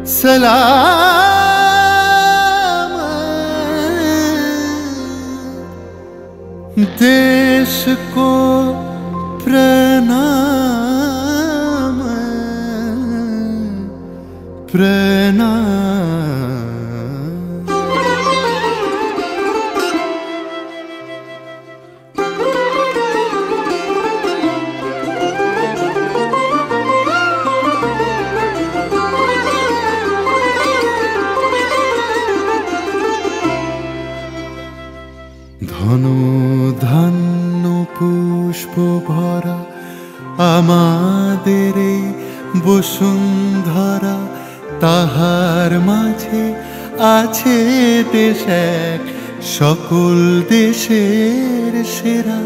सलाम देश को प्रणाम प्रणाम। ধনু ধান্য পুষ্প ভরা আমাদের এই বসুন্ধরা, তাহার মাঝে আছে দেশ এক সকল দেশের সেরা।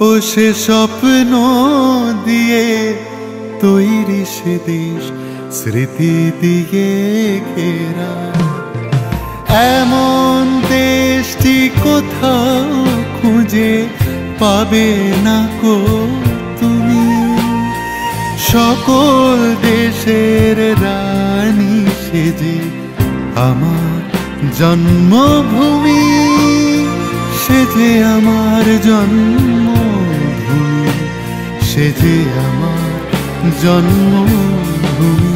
ও সে স্বপ্ন দিয়ে তৈরি সে দেশ স্মৃতি দিয়ে ঘেরা। এমন দেশটি কোথাও খুঁজে পাবে না কো তুমি, সকল দেশের রানী সেজে আমার জন্মভূমি, সেজে আমার জন্মভূমি, সেজে আমার জন্মভূমি।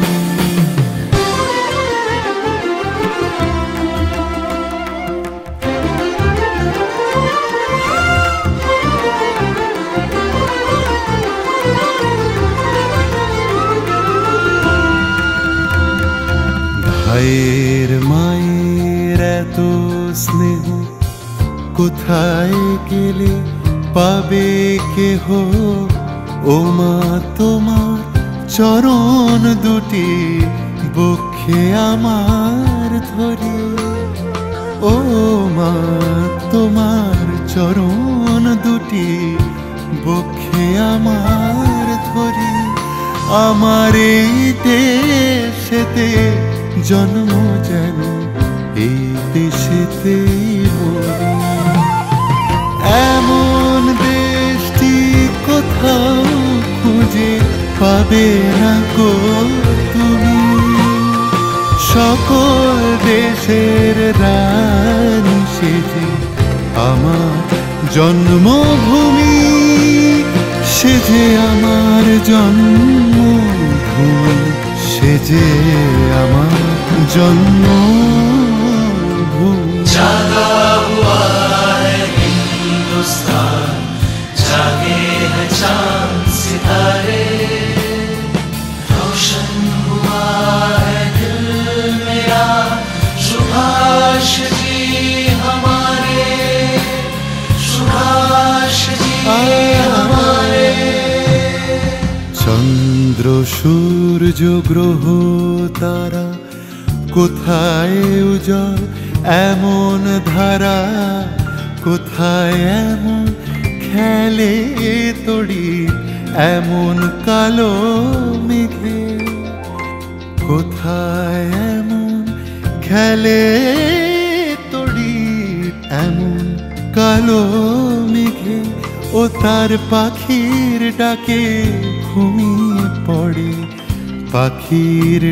ভাইয়ের মায়ের এত স্নেহ কোথায় গেলে পাবে কেহ, ও মা তোমার চরণ দুটি বক্ষে আমার ধরে। ও মা তোমার চরণ দুটি বক্ষে আমার ধরে। আমার এই দেশেতে জন্ম যেন এই দেশেতেই মরি। এমন দেশটি কোথাও খুঁজে পাবে না গো তুমি, সকল দেশের রানী সেজে আমার জন্মভূমি, সেজে আমার জন্মভূমি, সেজে আমার জন্মভূমি। जागा हुआ है हिंदुस्तान, जागे हैं चांद सितारे, रोशन हुआ है दिल मेरा, सुभाष जी हमारे, सुभाष जी हमारे। চন্দ্র সূর্য গ্রহ তারা কোথায় উজ্জ্বল এমন ধারা, কোথায় এমন খেলে তড়ি এমন কালো মেঘে, কোথায় এমন খেলে তড়ি এমন কালো মেঘে। ও তার পাখির ডাকে ঘুমিয়ে পড়ে পাখির